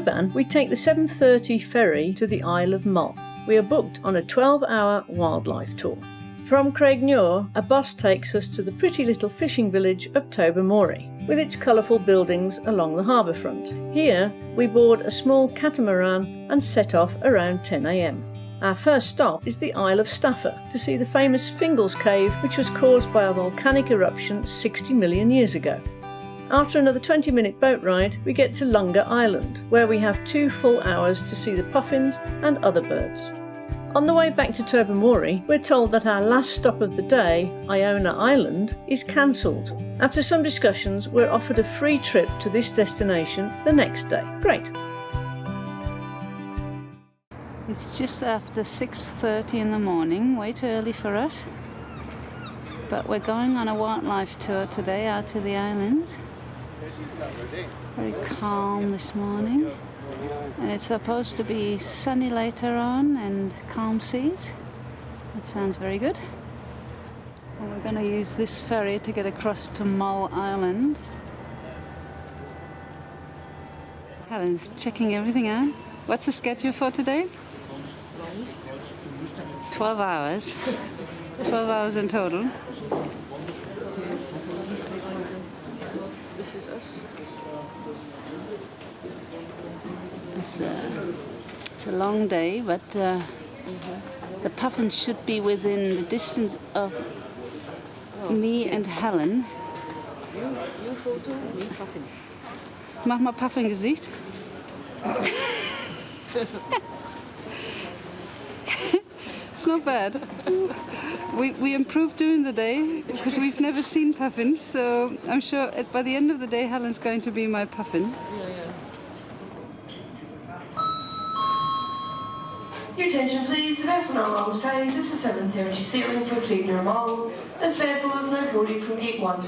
Oban, we take the 7:30 ferry to the Isle of Mull. We are booked on a 12-hour wildlife tour. From Craignure, a bus takes us to the pretty little fishing village of Tobermory, with its colourful buildings along the harbour front. Here, we board a small catamaran and set off around 10 a.m. Our first stop is the Isle of Staffa, to see the famous Fingal's cave, which was caused by a volcanic eruption 60 million years ago. After another 20-minute boat ride, we get to Lunga Island, where we have 2 full hours to see the puffins and other birds. On the way back to Tobermory, we're told that our last stop of the day, Iona Island, is cancelled. After some discussions, we're offered a free trip to this destination the next day. Great! It's just after 6:30 in the morning, way too early for us. But we're going on a wildlife tour today out to the islands. Very calm this morning. And it's supposed to be sunny later on and calm seas. That sounds very good. And we're going to use this ferry to get across to Mull Island. Helen's checking everything out. What's the schedule for today? 12 hours. 12 hours in total. This is us. It's a long day, but the puffins should be within the distance of me and Helen. You Foto, me Puffin. Mach mal Puffin-Gesicht. It's not bad. We improved during the day because we've never seen puffins, so I'm sure by the end of the day Helen's going to be my puffin. Your attention please, the vessel now almost times. This is 7:30 sailing for Craignure Mull. This vessel is now boarding from Gate 1.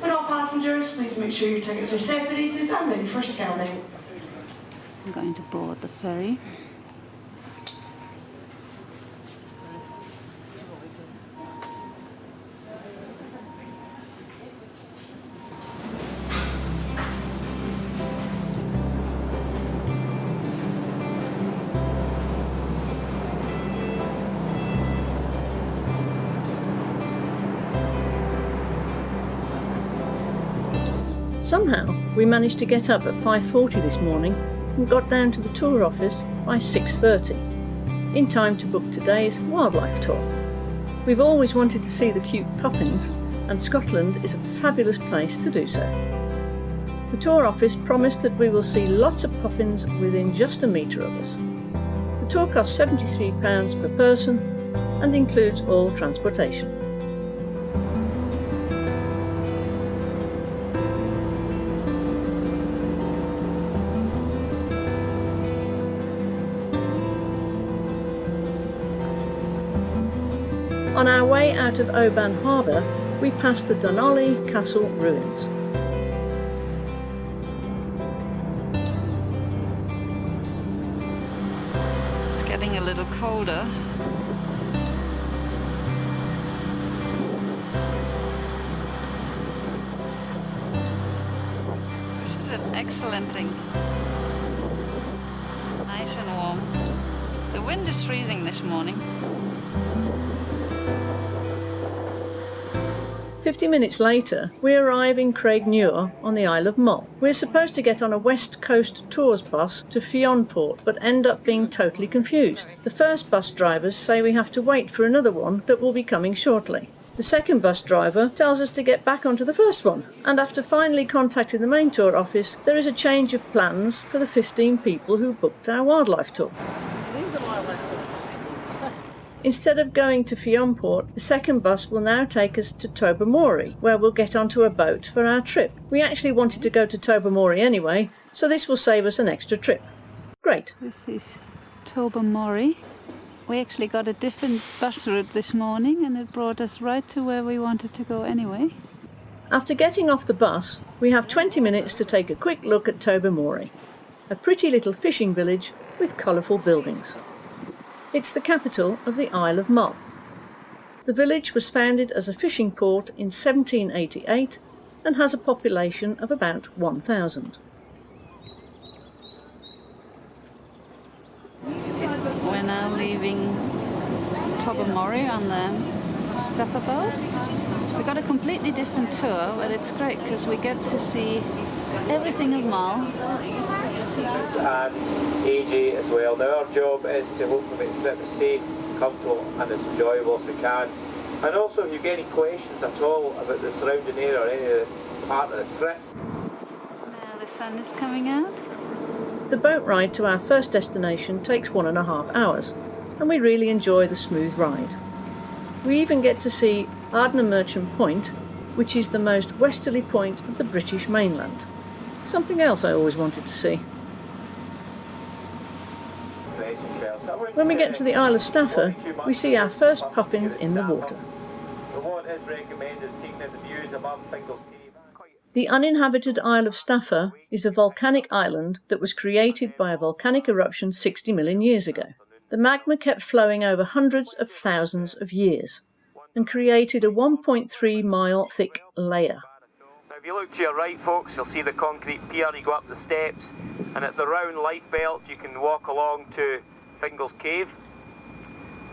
With all passengers, please make sure your tickets are separated and ready for scanning. I'm going to board the ferry. Somehow, we managed to get up at 5:40 this morning and got down to the tour office by 6:30, in time to book today's wildlife tour. We've always wanted to see the cute puffins, and Scotland is a fabulous place to do so. The tour office promised that we will see lots of puffins within just a metre of us. The tour costs £73 per person and includes all transportation. On our way out of Oban harbour, we passed the Donnelly Castle ruins. It's getting a little colder. This is an excellent thing. Nice and warm. The wind is freezing this morning. 50 minutes later, we arrive in Craignure on the Isle of Mull. We're supposed to get on a West Coast Tours bus to Fionport, but end up being totally confused. The first bus drivers say we have to wait for another one that will be coming shortly. The second bus driver tells us to get back onto the first one, and after finally contacting the main tour office, there is a change of plans for the 15 people who booked our wildlife tour. Instead of going to Fionport, the second bus will now take us to Tobermory, where we'll get onto a boat for our trip. We actually wanted to go to Tobermory anyway, so this will save us an extra trip. Great. This is Tobermory. We actually got a different bus route this morning and it brought us right to where we wanted to go anyway. After getting off the bus, we have 20 minutes to take a quick look at Tobermory, a pretty little fishing village with colourful buildings. It's the capital of the Isle of Mull. The village was founded as a fishing port in 1788 and has a population of about 1,000. leaving Tobermory on the Stuffa boat. We got a completely different tour, but it's great because we get to see everything of Mull. And AJ as well. Now our job is to hopefully make the trip as safe, comfortable and as enjoyable as we can. And also if you've got any questions at all about the surrounding area or any of the part of the trip. Now the sun is coming out. The boat ride to our first destination takes 1.5 hours, and we really enjoy the smooth ride. We even get to see Ardner Merchant Point, which is the most westerly point of the British mainland. Something else I always wanted to see. When we get to the Isle of Staffa, we see our first puffins in the water. What is recommended is taking in the views above Fingal's Cave. The uninhabited Isle of Staffa is a volcanic island that was created by a volcanic eruption 60 million years ago. The magma kept flowing over hundreds of thousands of years and created a 1.3 mile thick layer. Now if you look to your right folks, you'll see the concrete pier, you go up the steps and at the round light belt you can walk along to Fingal's Cave.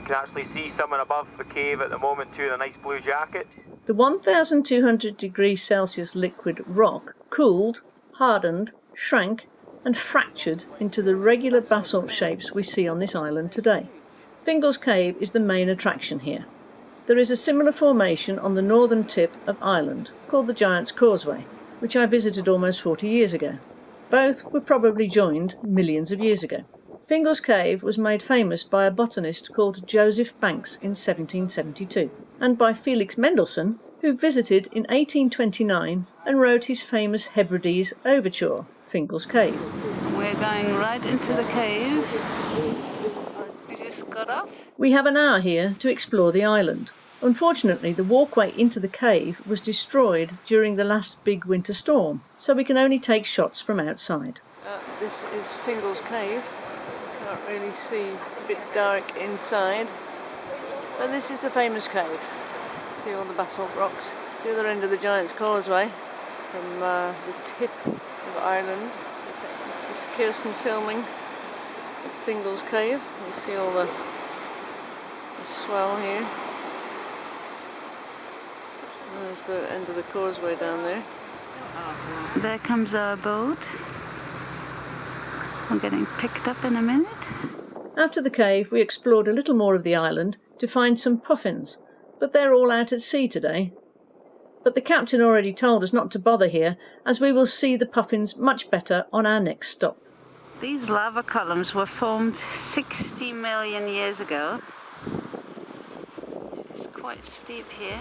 You can actually see someone above the cave at the moment too in a nice blue jacket. The 1200 degrees Celsius liquid rock cooled, hardened, shrank and fractured into the regular basalt shapes we see on this island today. Fingal's Cave is the main attraction here. There is a similar formation on the northern tip of Ireland called the Giant's Causeway, which I visited almost 40 years ago. Both were probably joined millions of years ago. Fingal's Cave was made famous by a botanist called Joseph Banks in 1772, and by Felix Mendelssohn, who visited in 1829 and wrote his famous Hebrides overture, Fingal's Cave. We're going right into the cave. We just got off. We have an hour here to explore the island. Unfortunately, the walkway into the cave was destroyed during the last big winter storm, so we can only take shots from outside. This is Fingal's Cave. Can't really see, it's a bit dark inside. And this is the famous cave. See all the basalt rocks. It's the other end of the Giant's Causeway from the tip of Ireland. This is Kirsten filming at Fingal's Cave. You see all the swell here. There's the end of the causeway down there. There comes our boat. I'm getting picked up in a minute. After the cave, we explored a little more of the island to find some puffins, but they're all out at sea today. But the captain already told us not to bother here, as we will see the puffins much better on our next stop. These lava columns were formed 60 million years ago. It's quite steep here.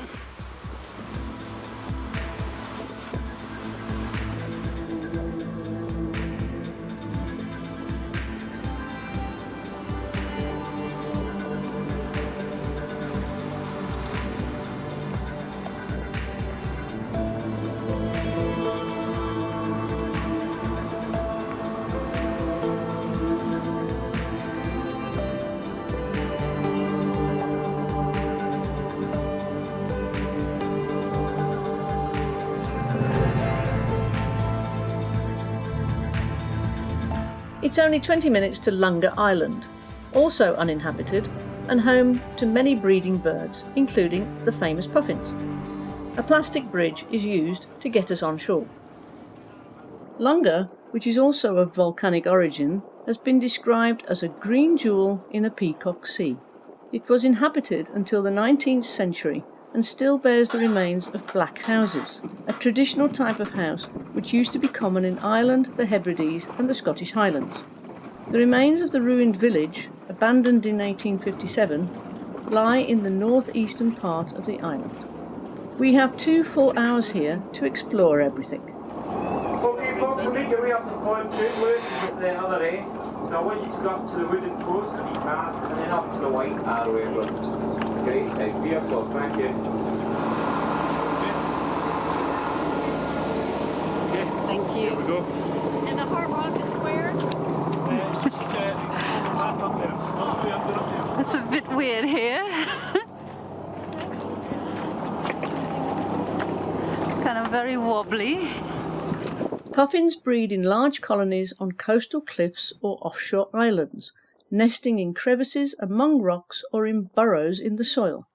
It's only 20 minutes to Lunga Island, also uninhabited and home to many breeding birds, including the famous puffins. A plastic bridge is used to get us on shore. Lunga, which is also of volcanic origin, has been described as a green jewel in a peacock sea. It was inhabited until the 19th century and still bears the remains of black houses, a traditional type of house which used to be common in Ireland, the Hebrides and the Scottish Highlands. The remains of the ruined village, abandoned in 1857, lie in the northeastern part of the island. We have 2 full hours here to explore everything. Okay folks, we'll make your way up to Point 2, Lewis is at the other end. So I want you to go up to the wooden post on your path and then up to the white arrow area. Great, beautiful, thank you. Thank you. Here we go. And the hard rock is square? It's a bit weird here. Kind of very wobbly. Puffins breed in large colonies on coastal cliffs or offshore islands, nesting in crevices, among rocks, or in burrows in the soil.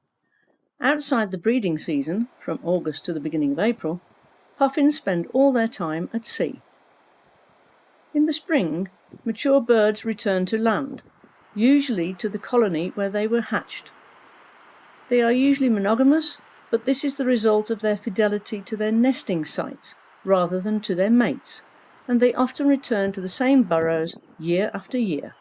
Outside the breeding season, from August to the beginning of April, puffins spend all their time at sea. In the spring, mature birds return to land, usually to the colony where they were hatched. They are usually monogamous, but this is the result of their fidelity to their nesting sites rather than to their mates, and they often return to the same burrows year after year.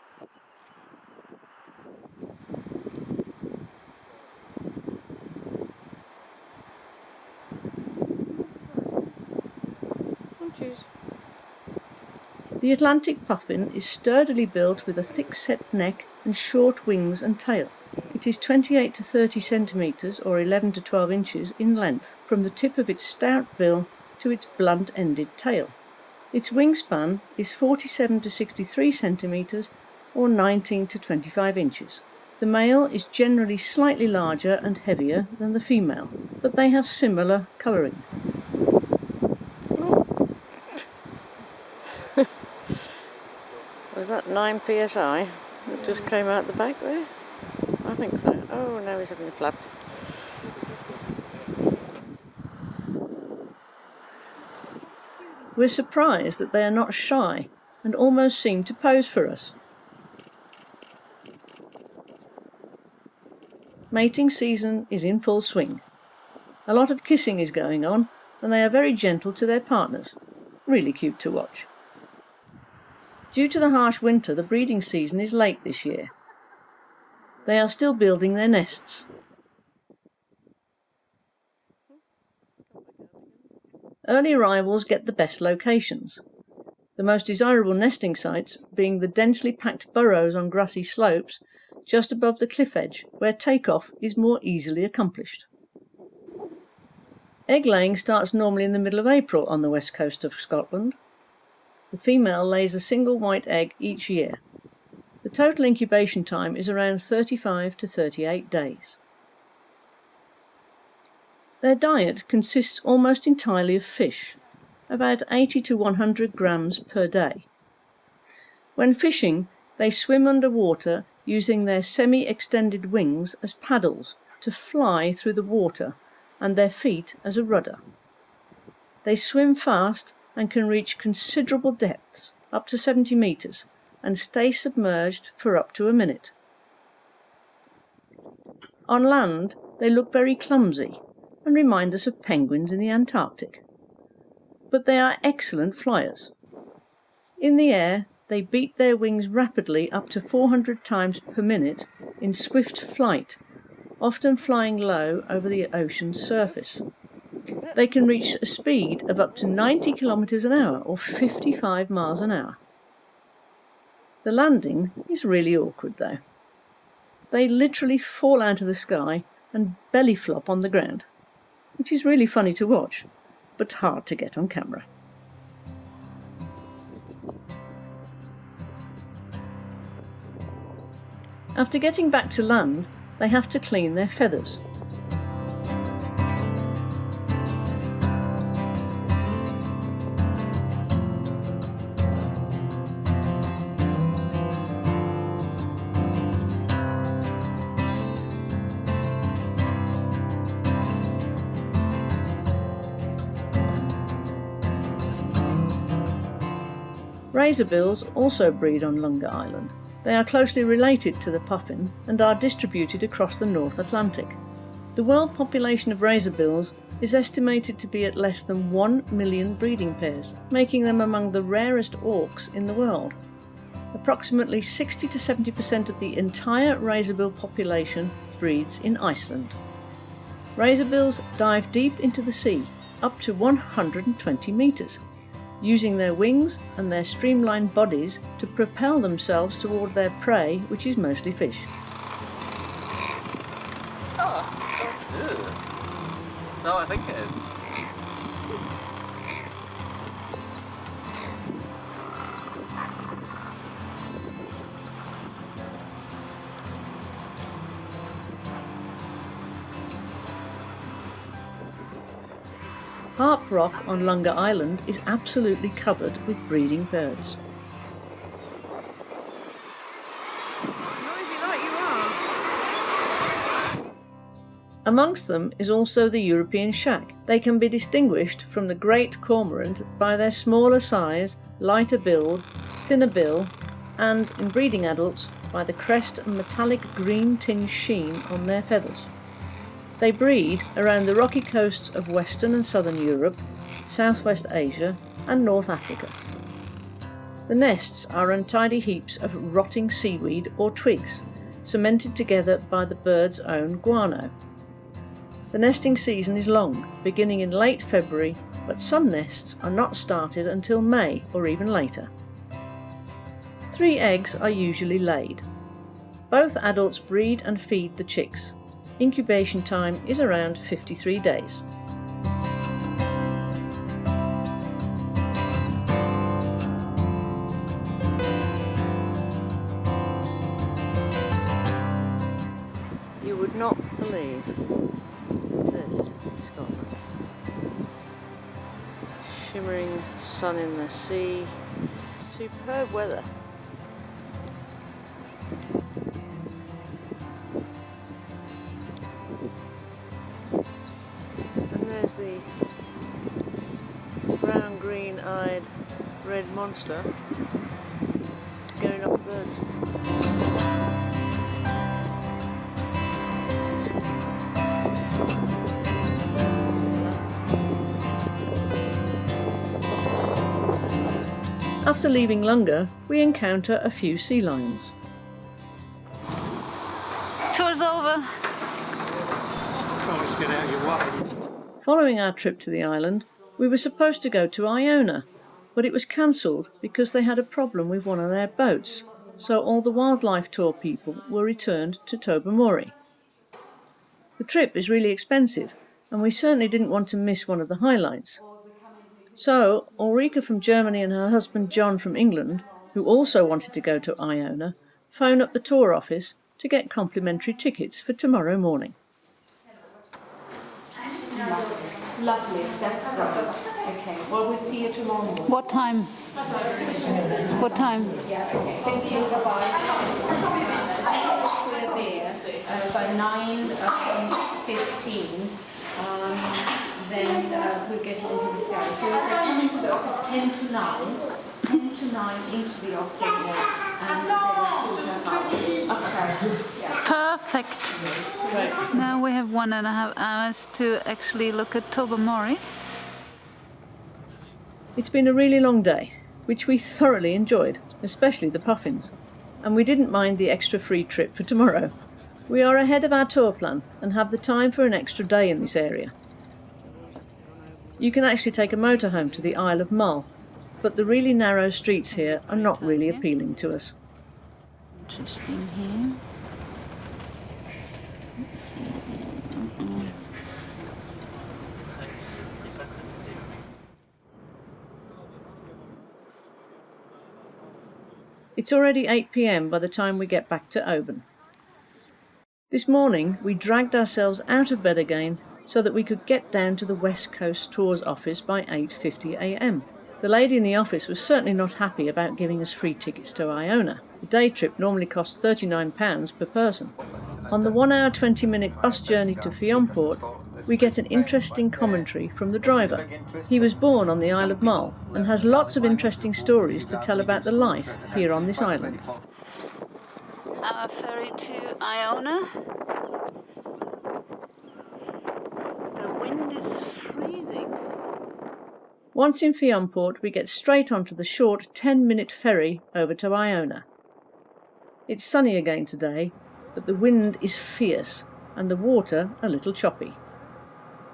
The Atlantic puffin is sturdily built with a thick-set neck and short wings and tail. It is 28 to 30 centimetres or 11 to 12 inches in length from the tip of its stout bill to its blunt-ended tail. Its wingspan is 47 to 63 centimetres or 19 to 25 inches. The male is generally slightly larger and heavier than the female, but they have similar colouring. Was that 9 psi? It just came out the back there? I think so. Oh, now he's having a flap. We're surprised that they are not shy and almost seem to pose for us. Mating season is in full swing. A lot of kissing is going on, and they are very gentle to their partners. Really cute to watch. Due to the harsh winter, the breeding season is late this year. They are still building their nests. Early arrivals get the best locations, the most desirable nesting sites being the densely packed burrows on grassy slopes just above the cliff edge, where takeoff is more easily accomplished. Egg laying starts normally in the middle of April on the west coast of Scotland. The female lays a single white egg each year. The total incubation time is around 35 to 38 days. Their diet consists almost entirely of fish, about 80 to 100 grams per day. When fishing, they swim underwater using their semi-extended wings as paddles to fly through the water and their feet as a rudder. They swim fast and can reach considerable depths, up to 70 metres, and stay submerged for up to a minute. On land, they look very clumsy and remind us of penguins in the Antarctic. But they are excellent flyers. In the air, they beat their wings rapidly up to 400 times per minute in swift flight, often flying low over the ocean's surface. They can reach a speed of up to 90 kilometres an hour or 55 miles an hour. The landing is really awkward though. They literally fall out of the sky and belly flop on the ground, which is really funny to watch, but hard to get on camera. After getting back to land, they have to clean their feathers. Razorbills also breed on Lunga Island. They are closely related to the puffin and are distributed across the North Atlantic. The world population of razorbills is estimated to be at less than 1 million breeding pairs, making them among the rarest auks in the world. Approximately 60 to 70% of the entire razorbill population breeds in Iceland. Razorbills dive deep into the sea, up to 120 metres, using their wings and their streamlined bodies to propel themselves toward their prey, which is mostly fish. Oh, that's good. No, I think it is. Harp Rock on Lunga Island is absolutely covered with breeding birds. Rosie, like you are. Amongst them is also the European shag. They can be distinguished from the great cormorant by their smaller size, lighter build, thinner bill, and, in breeding adults, by the crest and metallic green tinged sheen on their feathers. They breed around the rocky coasts of Western and Southern Europe, Southwest Asia, and North Africa. The nests are untidy heaps of rotting seaweed or twigs, cemented together by the bird's own guano. The nesting season is long, beginning in late February, but some nests are not started until May or even later. 3 eggs are usually laid. Both adults breed and feed the chicks. Incubation time is around 53 days. You would not believe this in Scotland. Shimmering sun in the sea, superb weather. And there's the brown green-eyed red monster scaring off the birds. After leaving Lunga, we encounter a few sea lions. Tour's over. Following our trip to the island, we were supposed to go to Iona, but it was cancelled because they had a problem with one of their boats, so all the wildlife tour people were returned to Tobermory. The trip is really expensive, and we certainly didn't want to miss one of the highlights. So Ulrika from Germany and her husband John from England, who also wanted to go to Iona, phoned up the tour office to get complimentary tickets for tomorrow morning. Lovely, that's great. Okay, well, we'll see you tomorrow morning. What time? What time? Yeah, okay. Thank you, bye-bye. We're there by 9:15. Then we'll get you into the ferry. So if they come into the office 10 to 9 into the office, and they will sort us out. Okay. Yeah. Perfect. Right. Now we have 1.5 hours to actually look at Tobermory. It's been a really long day, which we thoroughly enjoyed, especially the Puffins, and we didn't mind the extra free trip for tomorrow. We are ahead of our tour plan and have the time for an extra day in this area. You can actually take a motorhome to the Isle of Mull, but the really narrow streets here are not really appealing to us. Interesting here. It's already 8 p.m. by the time we get back to Oban. This morning we dragged ourselves out of bed again so that we could get down to the West Coast Tours office by 8:50 a.m. The lady in the office was certainly not happy about giving us free tickets to Iona. The day trip normally costs £39 per person. On the 1 hour 20-minute bus journey to Fingal, we get an interesting commentary from the driver. He was born on the Isle of Mull and has lots of interesting stories to tell about the life here on this island. Our ferry to Iona. The wind is freezing. Once in Fingal, we get straight onto the short 10-minute ferry over to Iona. It's sunny again today, but the wind is fierce and the water a little choppy.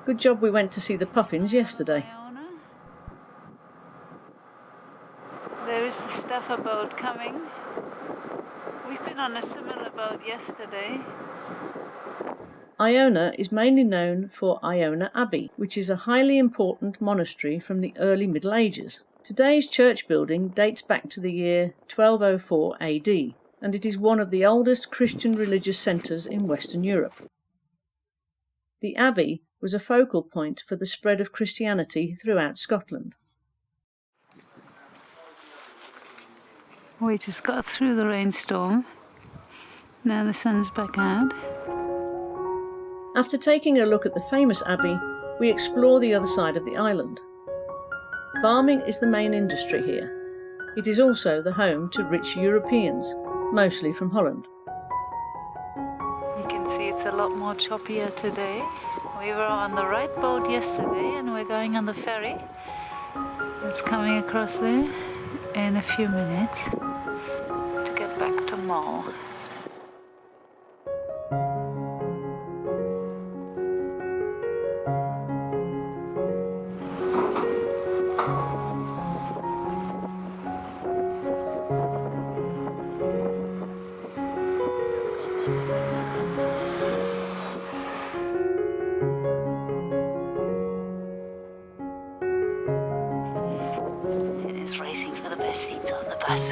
Good job we went to see the Puffins yesterday. Iona. There is the Stuffa boat coming. We've been on a similar boat yesterday. Iona is mainly known for Iona Abbey, which is a highly important monastery from the early Middle Ages. Today's church building dates back to the year 1204 AD, and it is one of the oldest Christian religious centres in Western Europe. The Abbey was a focal point for the spread of Christianity throughout Scotland. We just got through the rainstorm. Now the sun's back out. After taking a look at the famous Abbey, we explore the other side of the island. Farming is the main industry here. It is also the home to rich Europeans, mostly from Holland. You can see it's a lot more choppier today. We were on the right boat yesterday and we're going on the ferry. It's coming across there in a few minutes to get back to Mull. It's racing for the best seats on the bus.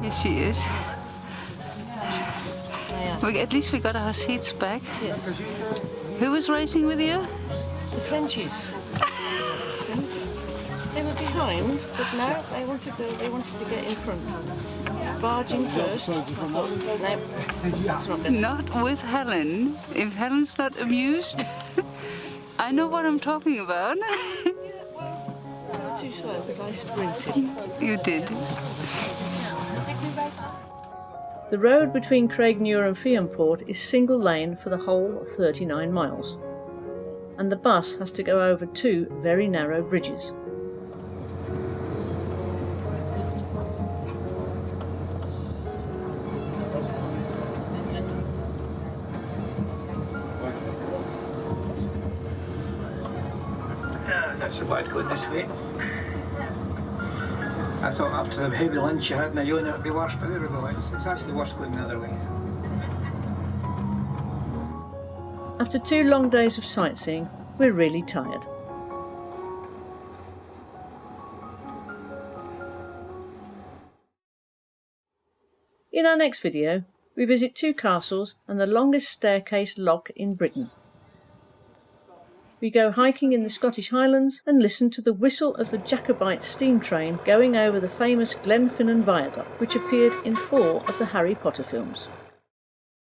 Here she is. At least we got our seats back. Yes. Who was racing with you? The Frenchies. They were behind, but no, they wanted to get in front. Barging first. I thought, no, that's not good. Not with Helen. If Helen's not amused, I know what I'm talking about. Too slow because I sprinted. You did. The road between Craignure and Fiamport is single lane for the whole 39 miles, and the bus has to go over 2 very narrow bridges. Not so bad going this way. I thought after the heavy lunch you had in Iona it'd be worse, but there we go. It's actually worse going the other way. After 2 long days of sightseeing, we're really tired. In our next video, we visit 2 castles and the longest staircase lock in Britain. We go hiking in the Scottish Highlands and listen to the whistle of the Jacobite steam train going over the famous Glenfinnan Viaduct, which appeared in 4 of the Harry Potter films.